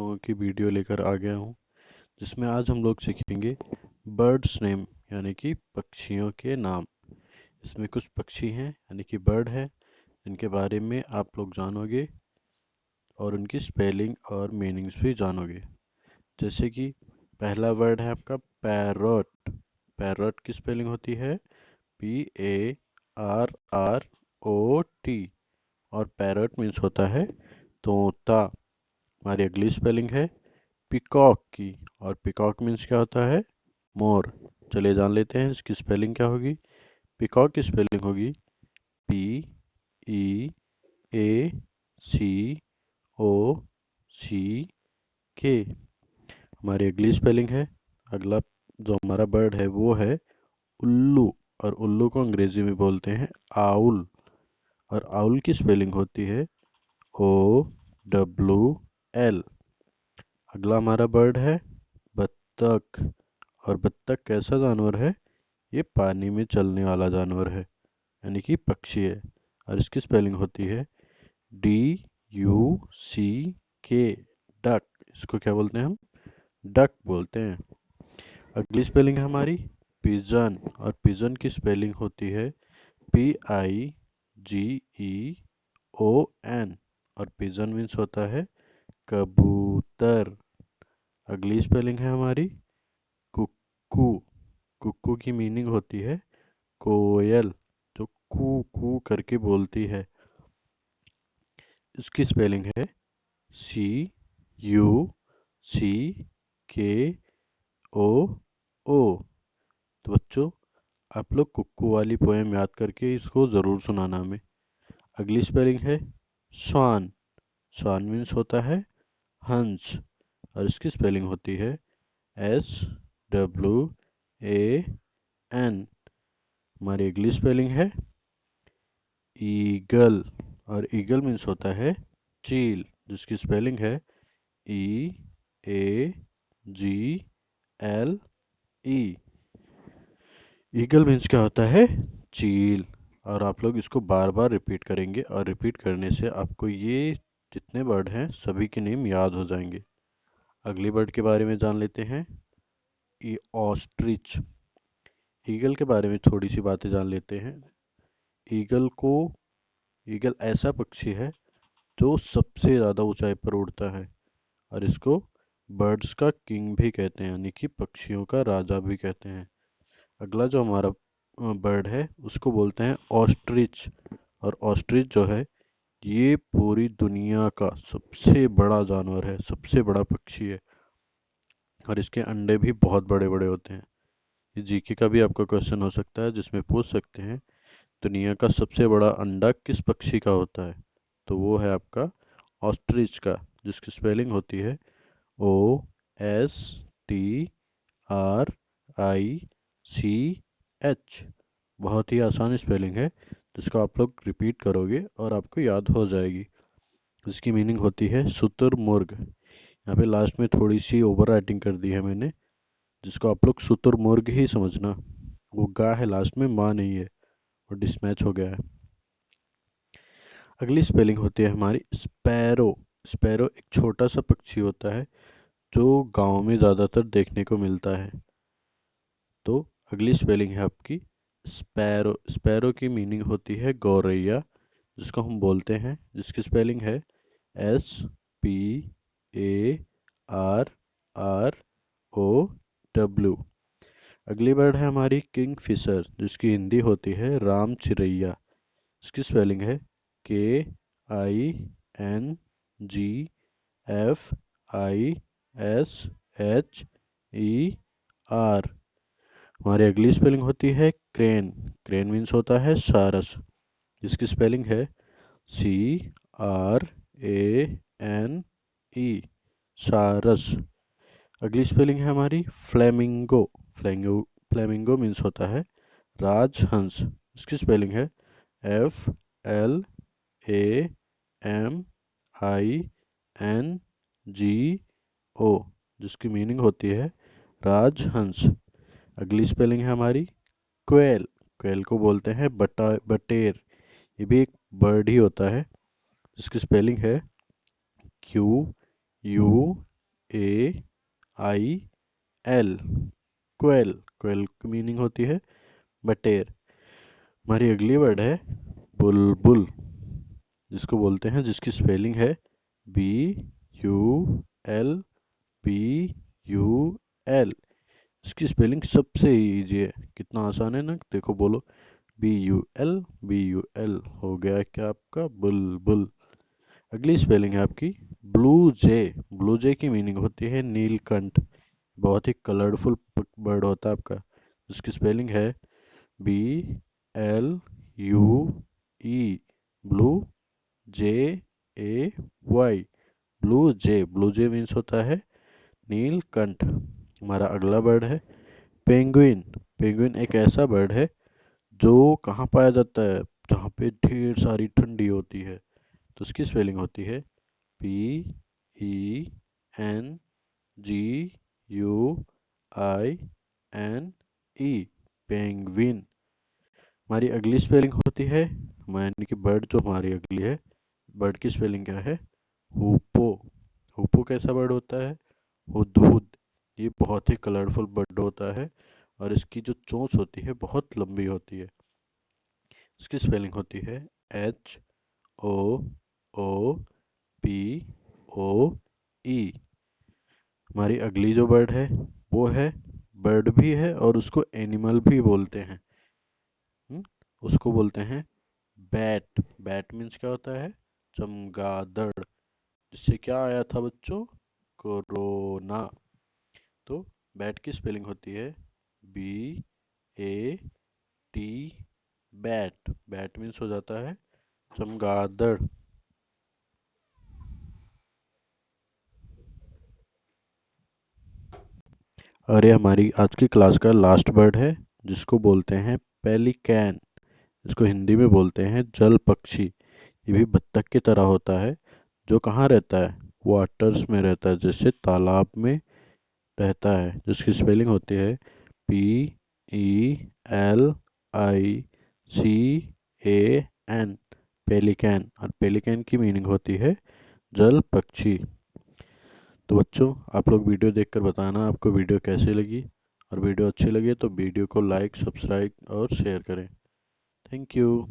लोगों की वीडियो लेकर आ गया हूँ जिसमें आज हम लोग सीखेंगे बर्ड्स नेम यानी कि पक्षियों के नाम। इसमें कुछ पक्षी हैं यानी कि बर्ड है जिनके बारे में आप लोग जानोगे और उनकी स्पेलिंग और मीनिंग्स भी जानोगे। जैसे कि पहला वर्ड है आपका पैरोट। पैरोट की स्पेलिंग होती है PARROT और पैरोट मीन्स होता है तोता। हमारी अगली स्पेलिंग है पिकॉक की और पिकॉक मीन्स क्या होता है मोर। चलिए जान लेते हैं इसकी स्पेलिंग क्या होगी। पिकॉक की स्पेलिंग होगी PEACOCK। हमारी अगली स्पेलिंग है, अगला जो हमारा बर्ड है वो है उल्लू और उल्लू को अंग्रेजी में बोलते हैं आउल और आउल की स्पेलिंग होती है OWL। अगला हमारा बर्ड है बत्तख और बत्तख कैसा जानवर है, ये पानी में चलने वाला जानवर है यानी कि पक्षी है और इसकी स्पेलिंग होती है DUCK डक। इसको क्या बोलते हैं हम, डक बोलते हैं। अगली स्पेलिंग है हमारी पिजन और पिजन की स्पेलिंग होती है PIGEON और पिजन मीन्स होता है कबूतर। अगली स्पेलिंग है हमारी कुक्कू। कुक्कू की मीनिंग होती है कोयल जो कू कू करके बोलती है। इसकी स्पेलिंग है CUCKOO। तो बच्चों आप लोग कुक्कू वाली पोएम याद करके इसको ज़रूर सुनाना हमें। अगली स्पेलिंग है स्वान। स्वान मीन्स होता है हंस और इसकी स्पेलिंग होती है SWAN। हमारी अगली स्पेलिंग है ईगल और ईगल मीन्स होता है चील जिसकी स्पेलिंग है EAGLE। ईगल मीन्स क्या होता है चील और आप लोग इसको बार बार रिपीट करेंगे और रिपीट करने से आपको ये जितने बर्ड हैं सभी के नेम याद हो जाएंगे। अगली बर्ड के बारे में जान लेते हैं, ये ऑस्ट्रिच। ईगल के बारे में थोड़ी सी बातें जान लेते हैं। ईगल को ईगल ऐसा पक्षी है जो सबसे ज़्यादा ऊंचाई पर उड़ता है और इसको बर्ड्स का किंग भी कहते हैं यानी कि पक्षियों का राजा भी कहते हैं। अगला जो हमारा बर्ड है उसको बोलते हैं ऑस्ट्रिच और ऑस्ट्रिच जो है ये पूरी दुनिया का सबसे बड़ा जानवर है, सबसे बड़ा पक्षी है और इसके अंडे भी बहुत बड़े बड़े होते हैं। ये जीके का भी आपका क्वेश्चन हो सकता है जिसमें पूछ सकते हैं दुनिया का सबसे बड़ा अंडा किस पक्षी का होता है, तो वो है आपका ऑस्ट्रिच का जिसकी स्पेलिंग होती है OSTRICH। बहुत ही आसान स्पेलिंग है जिसको आप लोग रिपीट करोगे और आपको याद हो जाएगी। जिसकी मीनिंग होती है शुतुरमुर्ग। यहाँ पे लास्ट में थोड़ी सी ओवर राइटिंग कर दी है मैंने जिसको आप लोग शुतुरमुर्ग ही समझना। वो गा है लास्ट में, माँ नहीं है, और डिसमैच हो गया है। अगली स्पेलिंग होती है हमारी स्पैरो। स्पैरो एक छोटा सा पक्षी होता है जो गांव में ज़्यादातर देखने को मिलता है। तो अगली स्पेलिंग है आपकी स्पैरो। स्पैरो की मीनिंग होती है गौरैया जिसको हम बोलते हैं, जिसकी स्पेलिंग है SPARROW। अगली वर्ड है हमारी किंग फिशर जिसकी हिंदी होती है राम चिरैया। इसकी स्पेलिंग है KINGFISHER। हमारी अगली स्पेलिंग होती है क्रेन। क्रेन मीन्स होता है सारस जिसकी स्पेलिंग है CRANE सारस। अगली स्पेलिंग है हमारी फ्लेमिंगो। फ्लेमिंगो फ्लेमिंगो मीन्स होता है राजहंस। इसकी स्पेलिंग है FLAMINGO जिसकी मीनिंग होती है राजहंस। अगली स्पेलिंग है हमारी क्वेल। क्वेल को बोलते हैं बटेर। ये भी एक बर्ड ही होता है जिसकी स्पेलिंग है QUAIL। U A I L, quail. Quail की मीनिंग होती है बटेर। हमारी अगली वर्ड है बुलबुल, जिसको बोलते हैं, जिसकी स्पेलिंग है B U L B U L. इसकी स्पेलिंग सबसे इजी है, कितना आसान है ना। देखो बोलो, बी यू एल हो गया क्या आपका बुलबुल। अगली स्पेलिंग है आपकी ब्लू जे। ब्लू जे की मीनिंग होती है नीलकंठ। बहुत ही कलरफुल बर्ड होता है आपका, जिसकी स्पेलिंग है B L U E, blue J A Y, blue J. Blue J means होता है नीलकंठ। हमारा अगला बर्ड है पेंगुइन। पेंगुइन एक ऐसा बर्ड है जो कहाँ पाया जाता है, जहाँ पे ढेर सारी ठंडी होती है। तो उसकी स्पेलिंग होती है P E N G U I N ई, पेंगुइन। हमारी अगली स्पेलिंग होती है, यानी कि बर्ड जो हमारी अगली है, बर्ड की स्पेलिंग क्या है, हुपो। हुपो कैसा बर्ड होता है, हुदहुद। ये बहुत ही कलरफुल बर्ड होता है और इसकी जो चोंच होती है बहुत लंबी होती है। इसकी स्पेलिंग होती है H O O P O ई। हमारी अगली जो बर्ड है वो है, बर्ड भी है और उसको एनिमल भी बोलते हैं। हम्म, उसको बोलते हैं बैट। बैट मीन्स क्या होता है, चमगादड़, जिससे क्या आया था बच्चों, कोरोना। तो बैट की स्पेलिंग होती है B A T, bat. Bat means हो जाता है चमगादड़। और ये हमारी आज की क्लास का लास्ट बर्ड है, जिसको बोलते हैं पेलिकैन। इसको हिंदी में बोलते हैं जल पक्षी। ये भी बत्तख की तरह होता है, जो कहाँ रहता है, वाटर्स में रहता है, जैसे तालाब में रहता है। जिसकी स्पेलिंग होती है P E L I C A N, pelican. और पेलिकैन की मीनिंग होती है जल पक्षी। तो बच्चों, आप लोग वीडियो देखकर बताना आपको वीडियो कैसी लगी, और वीडियो अच्छी लगी तो वीडियो को लाइक, सब्सक्राइब और शेयर करें। Thank you.